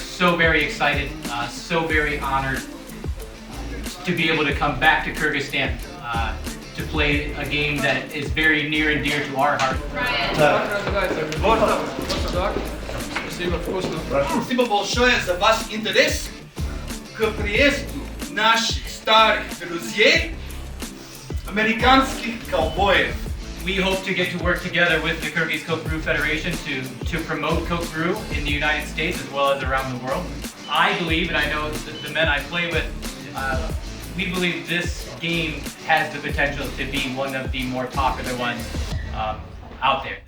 so very excited, so very honored to be able to come back to Kyrgyzstan to play a game that is very near and dear to our heart. Спасибо большое за ваш интерес к приезду наших старых друзей, американских ковбоев. We hope to get to work together with the Kyrgyz Coke Brew Federation to promote Coke Brew in the United States as well as around the world. I believe, and I know the men I play with, we believe this game has the potential to be one of the more popular ones out there.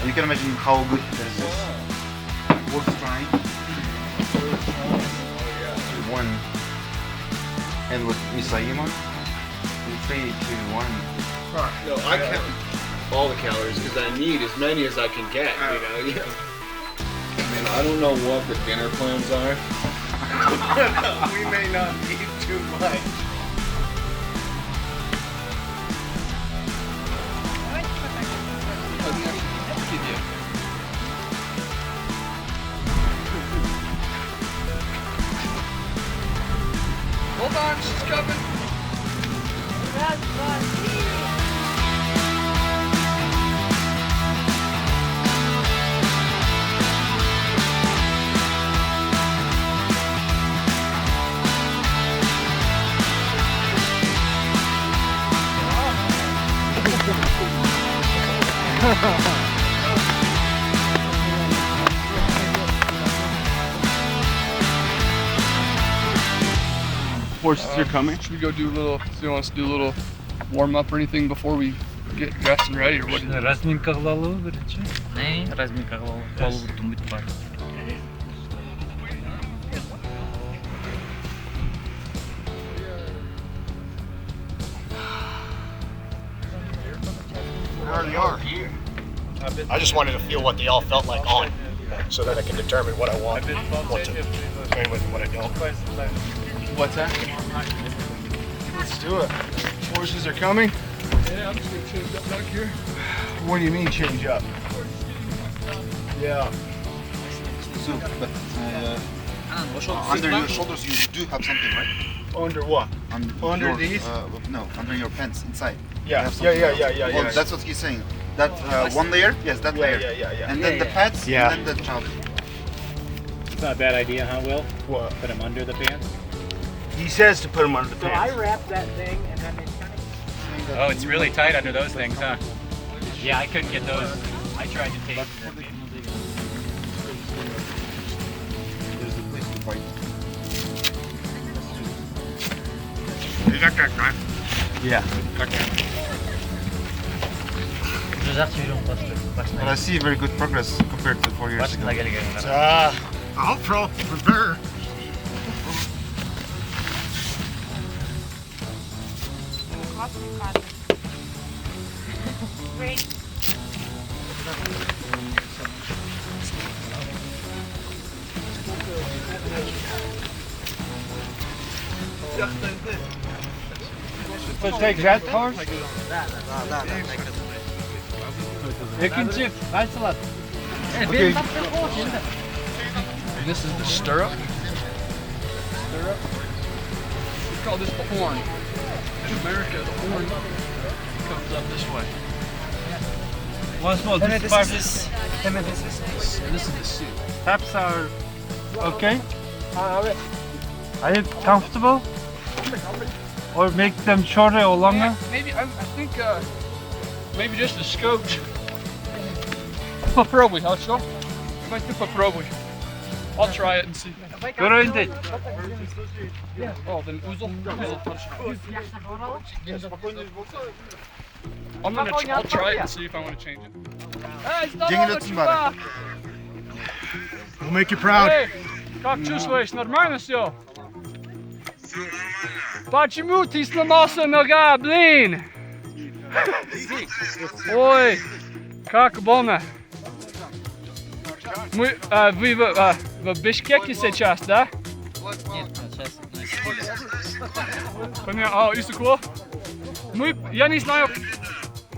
You can imagine how good this is. Worth trying. One. And with Misaima. 3, 2, 1. No, I count all the calories because I need as many as I can get, you know? Yeah. I mean, I don't know what the dinner plans are. We may not eat too much. Hold on, she's coming. Horses are coming. Should we go do a little? Do you want us to do a little warm up or anything before we get dressed and ready, or what? Разминка кылалуу биринчи. Разминка кылалуу. Колубуттун бүт бар. We already are here. I just wanted to feel what they all felt like on, so that I can determine what I want to train with and what I don't. What's that? Let's do it. Horses are coming. Yeah, I'm just gonna change up back here. What do you mean change up? Yeah. So, but under your shoulders you do have something, right? Under what? Under Under these? No, under your pants inside. Yeah, Well, that's what he's saying. That one layer? Yes, that layer. Yeah. And then the pads, Yeah. and then the top. It's not a bad idea, huh, Will? What? Put them under the pants. He says to put them under the So I pants. wrap that thing and then it's kind of... Oh, it's really tight under those things, huh? Yeah, I couldn't get those. I tried to take... There's the place to fight. You got that knife? Yeah. But I see very good progress compared to 4 years ago. I'll prepare. Great. Let's take that horse. İkinci, kaçtılar? Okay. This is the stirrup. Stirrup. We call this the horn. In America, the horn comes up this way. Once more, this part is... This is the suit. Taps are okay? Are you comfortable? Or make them shorter or longer? Maybe, I think, maybe just a scotch. Попробуй, хорошо? Давайте попробуй. I'll try it and see. Göründü. Oh, then Uzel touch. I'll try it and see if I want to change it. We'll make you proud. Эй, как чувствуешь? Нормально все? Почему ты сломался нога, блин? Ой, как больно. Мы, вы в Бишкеке сейчас, да? Нет, сейчас на Сибири. Понятно, Исуко?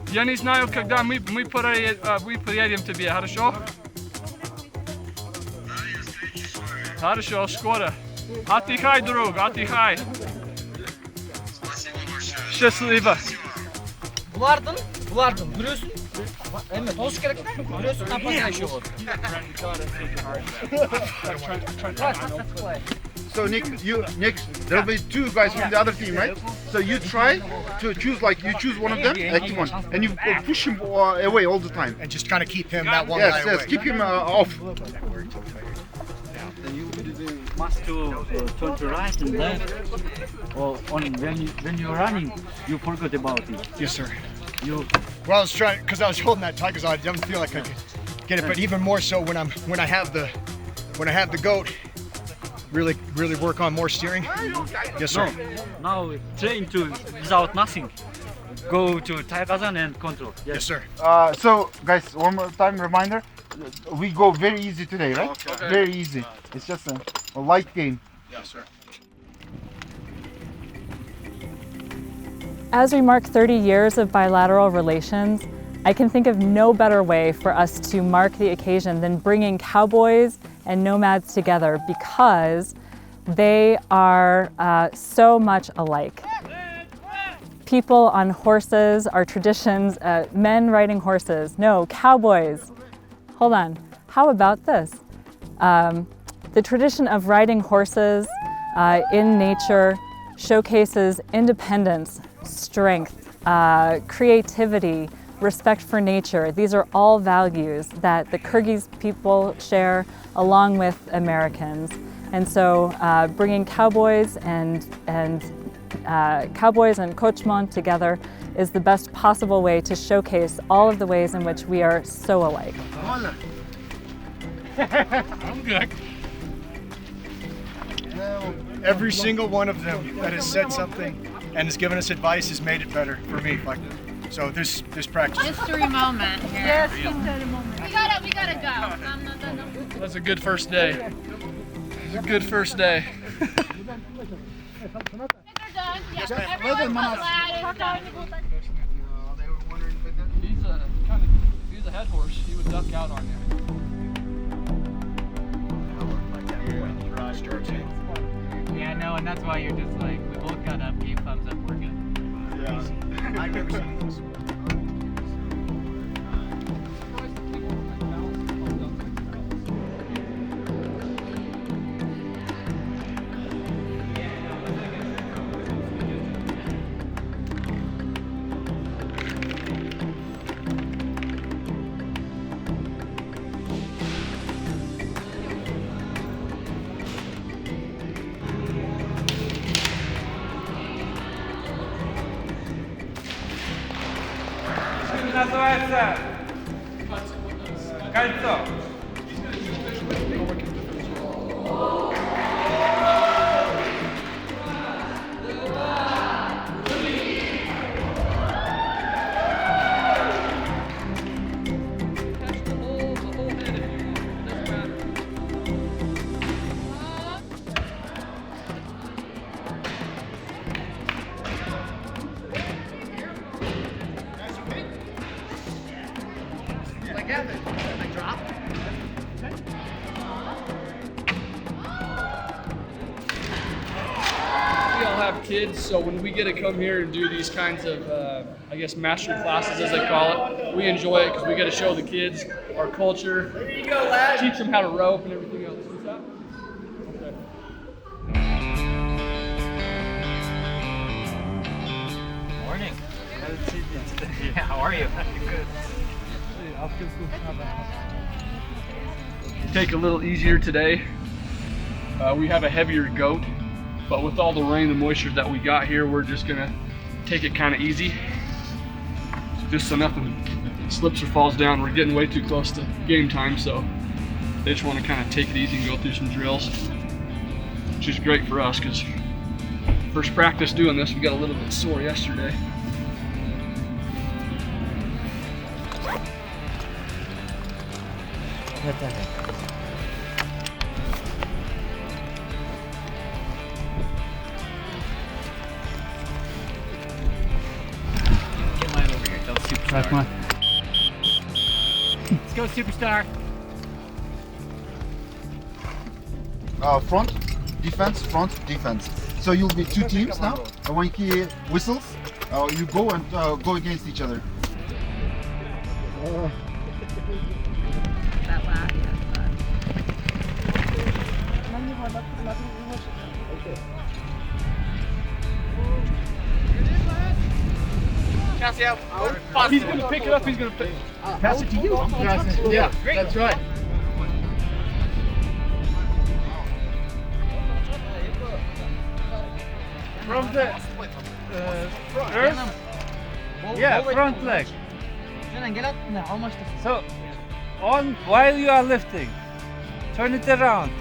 Я не знаю, когда мы приедем к тебе, хорошо? Хорошо, скоро. Отдыхай, друг, отдыхай. Счастливо. Bulardın, görüyorsun. Evet, toz gerek. Görüyorsun, ne yapacağını şu olur. So Nick, there'll be two guys from the other team, right? So you try to choose, like you choose one of them, like one, and you push him away all the time. And just kind of keep him, that one guy away. Yes, keep him off. Must to turn to right and left. Or when you're running, you forgot about it. Yes, sir. You Well, I was trying, because I was holding that tight, because I didn't feel like I could get it. But even more so when I have the goat, really work on more steering. Yes, sir. now train to without nothing. Go to Taikazan and control. Yes, sir. So guys, one more time reminder, we go very easy today, right? Okay. Very easy. It's just a light game. Yes, sir. As we mark 30 years of bilateral relations, I can think of no better way for us to mark the occasion than bringing cowboys and nomads together, because they are so much alike. People on horses, our traditions, men riding horses. No, cowboys. Hold on, how about this? The tradition of riding horses in nature showcases independence, strength, creativity, respect for nature. These are all values that the Kyrgyz people share along with Americans. And so bringing cowboys and kochmon together is the best possible way to showcase all of the ways in which we are so alike. I'm good. Every single one of them that has said something and has given us advice has made it better for me. Like, so this practice. History moment here. Yes, history moment. We gotta go. That's a good first day. A good first day. They're done. Yeah, everyone's allowed. He's a head horse. He would duck out on you. Yeah, no, and that's why you're just like, we both got up, gave thumbs up, we're good. Yeah. I've never seen this. Называется кольцо. have kids, so when we get to come here and do these kinds of, I guess, master classes, as they call it, we enjoy it because we get to show the kids our culture, teach them how to rope and everything else. What's that? Okay. Morning. How are you? Good. Take a little easier today. We have a heavier goat, but with all the rain and moisture that we got here, we're just gonna take it kind of easy. Just so nothing slips or falls down. We're getting way too close to game time, so they just want to kind of take it easy and go through some drills, which is great for us because first practice doing this, we got a little bit sore yesterday. Get mine over here. Tell Superstar. Let's go, Superstar. Front, defense. So you'll be two teams now. When he whistles, you go and go against each other. That laugh. He's gonna pick it up. He's gonna pass it to you. Yeah, that's right. From the first, yeah, front leg. So, on while you are lifting, turn it around.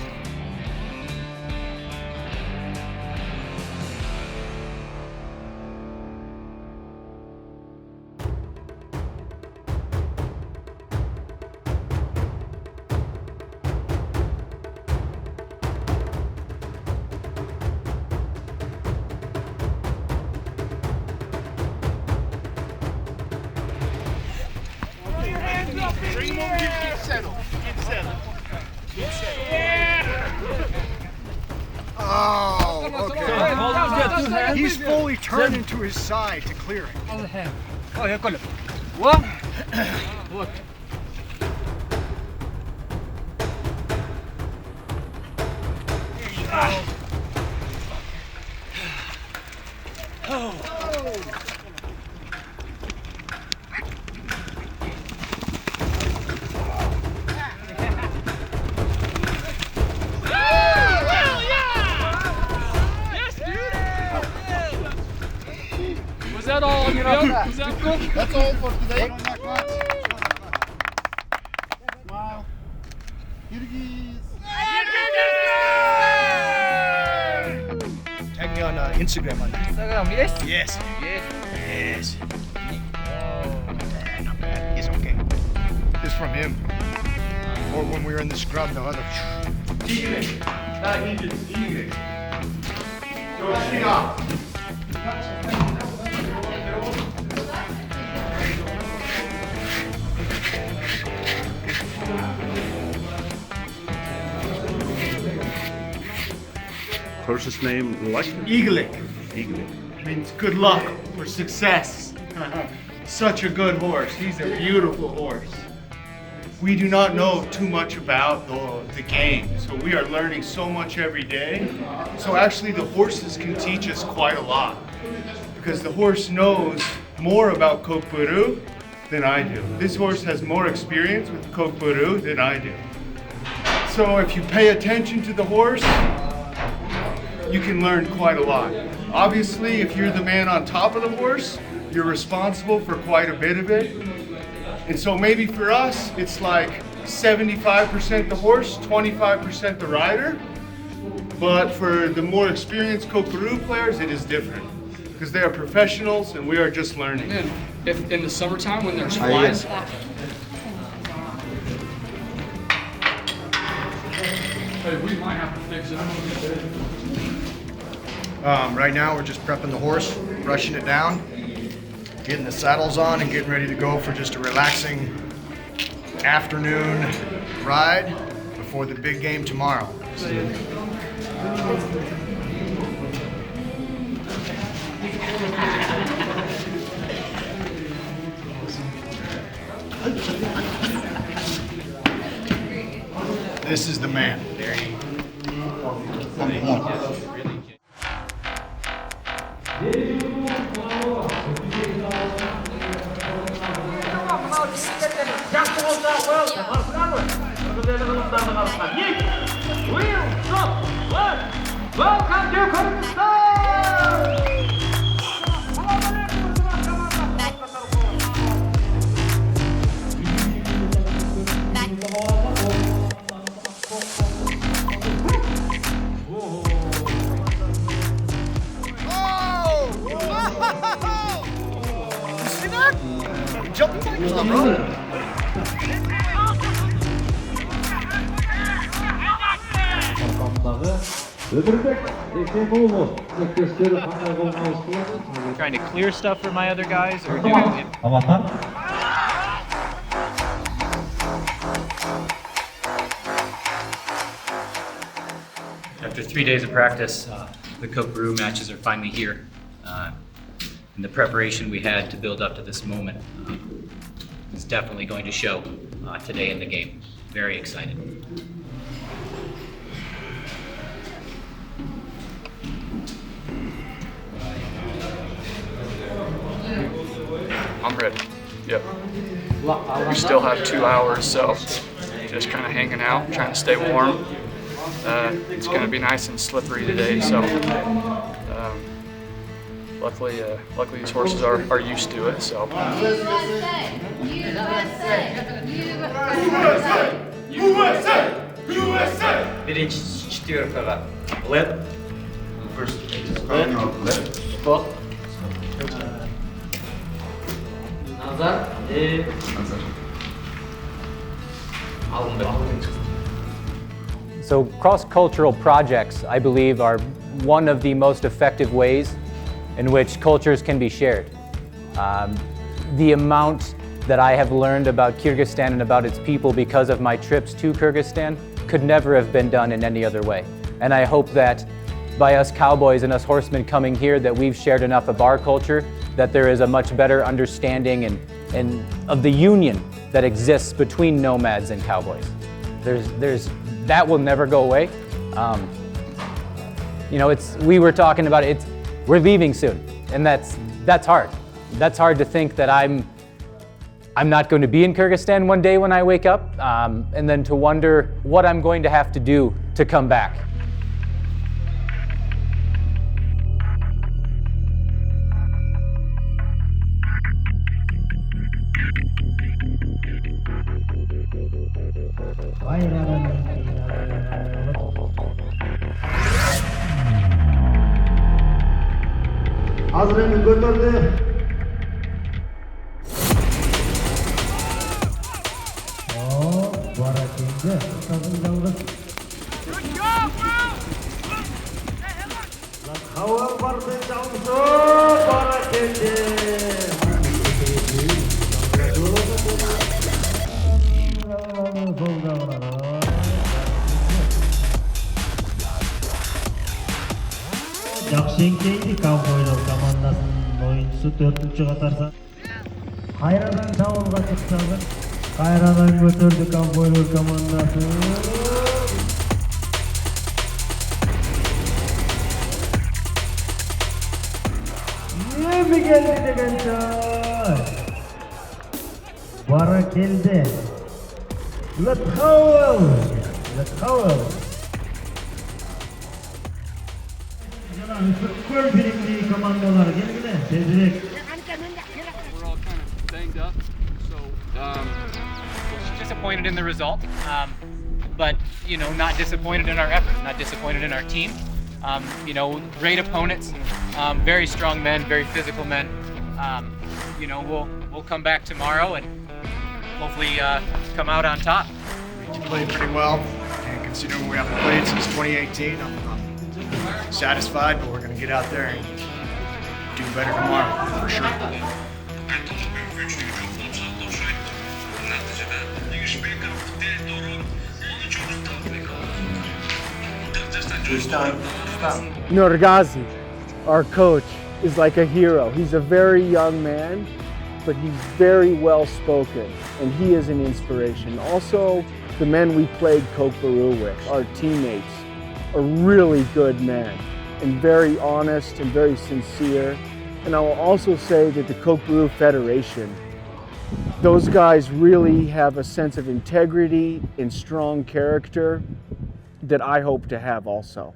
Oh, okay. He's fully turned into his side to clear it. Oh, yeah, cool. One. Look. Was that all? Was that good? That's all for today. Wow. Tag me on Instagram. Instagram, yes? Yes. Yes. Not bad. He's okay. This is from him. Or when we were in the scrub, the other. Horse's name, like? Eaglik. Eaglik. Means good luck or success. Such a good horse. He's a beautiful horse. We do not know too much about the game, so we are learning so much every day. So actually the horses can teach us quite a lot because the horse knows more about kovboylordun than I do. This horse has more experience with kovboylordun than I do. So if you pay attention to the horse, you can learn quite a lot. Obviously, if you're the man on top of the horse, you're responsible for quite a bit of it. And so maybe for us, it's like 75% the horse, 25% the rider. But for the more experienced kovboylordun players, it is different because they are professionals and we are just learning. And if in the summertime when there's flies, hey, we might have to fix it. Right now, we're just prepping the horse, brushing it down, getting the saddles on, and getting ready to go for just a relaxing afternoon ride before the big game tomorrow. This is the man. Welcome to Kyrgyzstan! Jumping like that, bro. Trying to clear stuff for my other guys or doing it. After 3 days of practice, the Kyrgyz matches are finally here. And the preparation we had to build up to this moment is definitely going to show today in the game. Very excited. I'm ready. Yep. We still have 2 hours, so just kind of hanging out, trying to stay warm. It's going to be nice and slippery today, so luckily these horses are used to it. So. Birinci четверка left. First left. Spot. Nazar. So cross-cultural projects, I believe, are one of the most effective ways in which cultures can be shared. The amount that I have learned about Kyrgyzstan and about its people because of my trips to Kyrgyzstan could never have been done in any other way. And I hope that by us cowboys and us horsemen coming here that we've shared enough of our culture that there is a much better understanding and of the union that exists between nomads and cowboys. That will never go away. You know, we were talking about it, we're leaving soon, and that's hard. That's hard to think that I'm not going to be in Kyrgyzstan one day when I wake up, and then to wonder what I'm going to have to do to come back. Hazırını götürdü. Barakende. Kazanacağız. Hava vardı canlısı. Barakende. Кийинки ковбойлор командасынын оюнчусу 4-чү катарса кайрадан чабуулга чыкты. Кайрадан көтөрдү ковбойлор командасы. Эми келди деген чай. Бара келди. Let's go. We're all kind of banged up, so disappointed in the result, but you know, not disappointed in our effort, not disappointed in our team. You know, great opponents, very strong men, very physical men. You know, we'll come back tomorrow and hopefully come out on top. We played pretty well, and considering we haven't played since 2018, I'm satisfied, but we're going to get out there and do better tomorrow, for sure. Nurgazi, our coach, is like a hero. He's a very young man, but he's very well spoken, and he is an inspiration. Also, the men we played kovboy with, our teammates, are really good men and very honest and very sincere. And I will also say that the Kovboy Federation, those guys really have a sense of integrity and strong character that I hope to have also.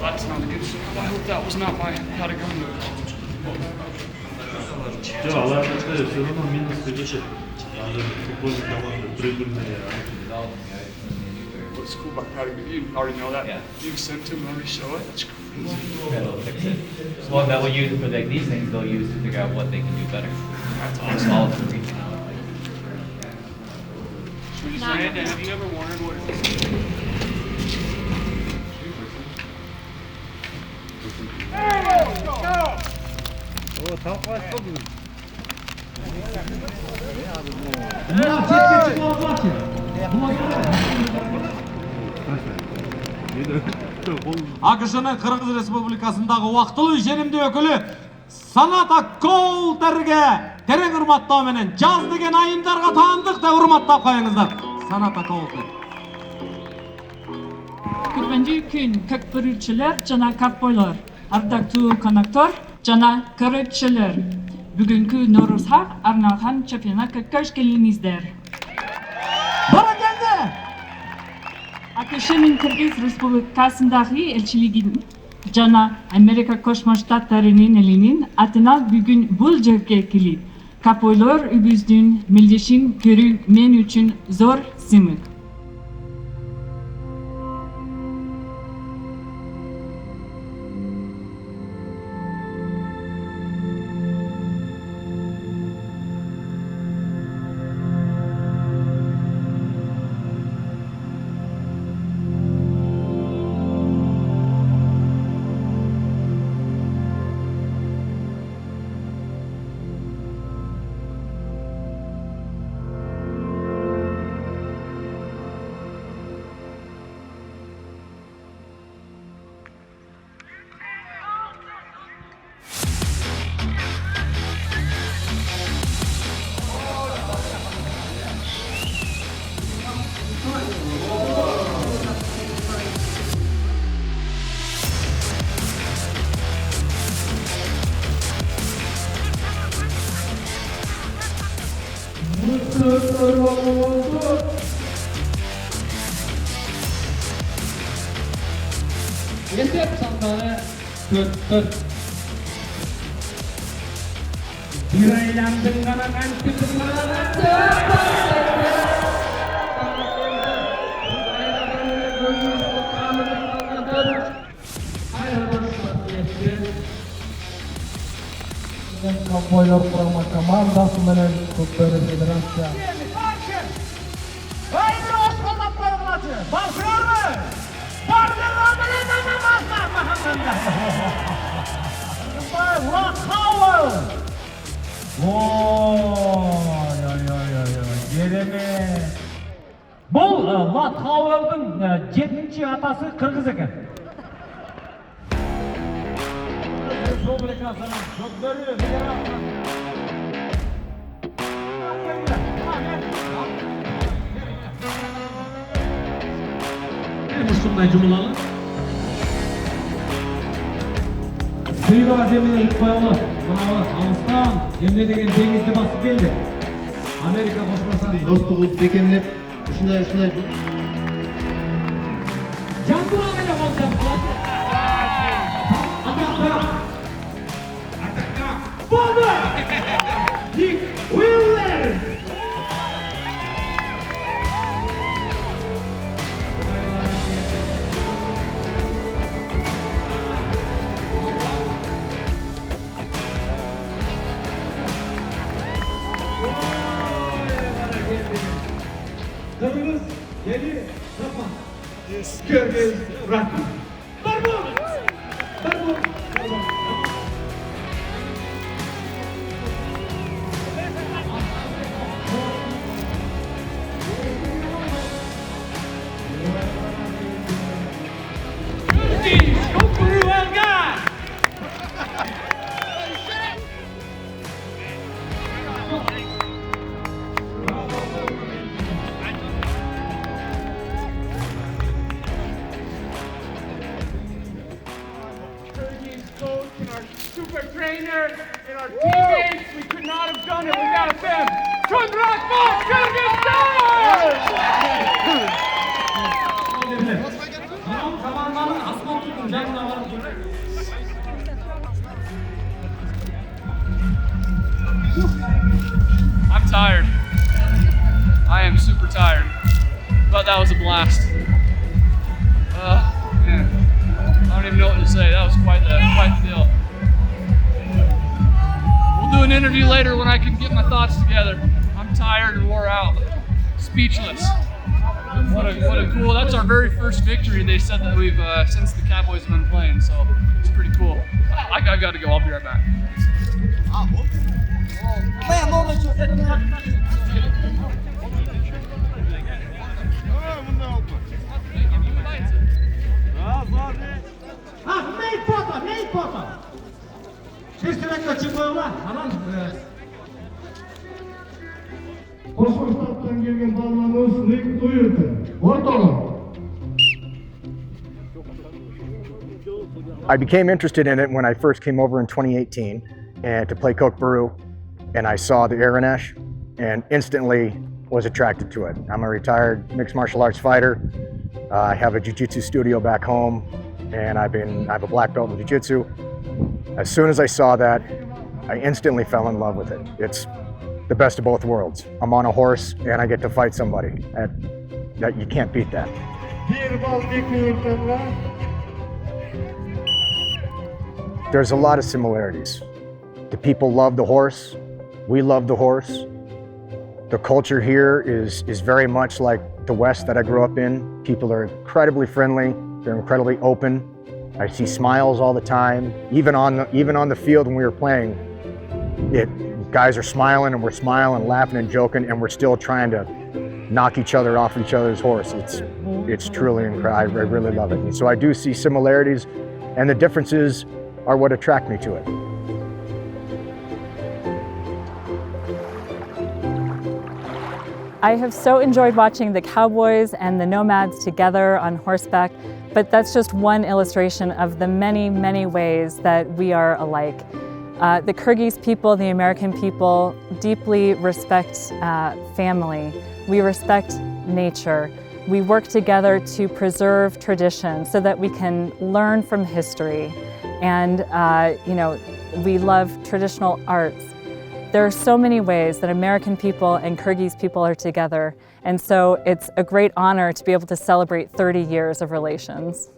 That's not a good song. I hope that was not my how to go move. What's cool about how to go? You already know that. Yeah. You've sent to them, let me show it. That's crazy. Yeah, they'll fix it. Well, that will use it for like these things. They'll use to figure out what they can do better. That's And awesome. all of them reaching out. Should we just Miranda, have you ever wondered what it is? АКШның Кыргыз Республикасындагы убактылуу ишенимдүү өкүлү Саната Колтерге терең урматтоо менен жаз деген айымдарга таандык деп урматтап коюңуздар. Саната Колтер. Күрмәнче күн көкбөрүчүлөр жана ковбойлор, ардактуу конактор жана көрөчүлөр. Бүгүнкү Норузга арналган чемпионатка көч келиңиздер. Баракелде! АКШның Кыргыз Республикасындагы элчилигин жана Америка Кошмо Штаттарынын элинин атынан бүгүн бул жерге келип, ковбойлор үбүздүн мелдешин көрүү мен үчүн зор сыймык. Есеп сандары 4-4. Bir aylandın gana kantipin Ковбойлор құрама командасы менен Ковбойлор федерация. Бұл Латхауэлдың 7-ші атасы Кыргыз екен. Республикасының көкбөрү Мұшындай жұмылалы. Сыйға земіне ұтпайлы. Мынауы Алыстан, емне деген деңізді басып келді. Америка қошмасан. Достығыз бекемлеп, ұшындай. Жандыра мене қолдап қалады. Атаққа. Болды! Дик Уиллер! Кыргыз Yeni Rafa. Kırgız Rafa. Bravo! Bravo! Super trainer and our teammates, we could not have done it without them. I'm tired. I am super tired. But that was a blast. Man. I don't even know what to say. That was quite the deal. We'll do an interview later when I can get my thoughts together. I'm tired and wore out. Speechless. What a cool, that's our very first victory they said that we've, since the Cowboys have been playing, so it's pretty cool. I gotta go, I'll be right back. Main photo. Шестилетка чемпионlar. Анан Koşmaşlardan gelgen ballarımız ring duyurdu. Ortalama. I became interested in it when I first came over in 2018 and to play kookaburra, and I saw the Aranesh and instantly was attracted to it. I'm a retired mixed martial arts fighter. I have a jiu-jitsu studio back home, and I have a black belt in jiu-jitsu. As soon as I saw that, I instantly fell in love with it. It's the best of both worlds. I'm on a horse and I get to fight somebody. That you can't beat that. There's a lot of similarities. The people love the horse. We love the horse. The culture here is very much like the West that I grew up in. People are incredibly friendly. They're incredibly open. I see smiles all the time. Even on the field when we were playing, guys are smiling and we're smiling, laughing and joking, and we're still trying to knock each other off each other's horse. It's truly incredible. I really love it. And so I do see similarities, and the differences are what attract me to it. I have so enjoyed watching the Cowboys and the Nomads together on horseback, but that's just one illustration of the many, many ways that we are alike. The Kyrgyz people, the American people, deeply respect family. We respect nature. We work together to preserve tradition so that we can learn from history. And we love traditional arts. There are so many ways that American people and Kyrgyz people are together, and so it's a great honor to be able to celebrate 30 years of relations.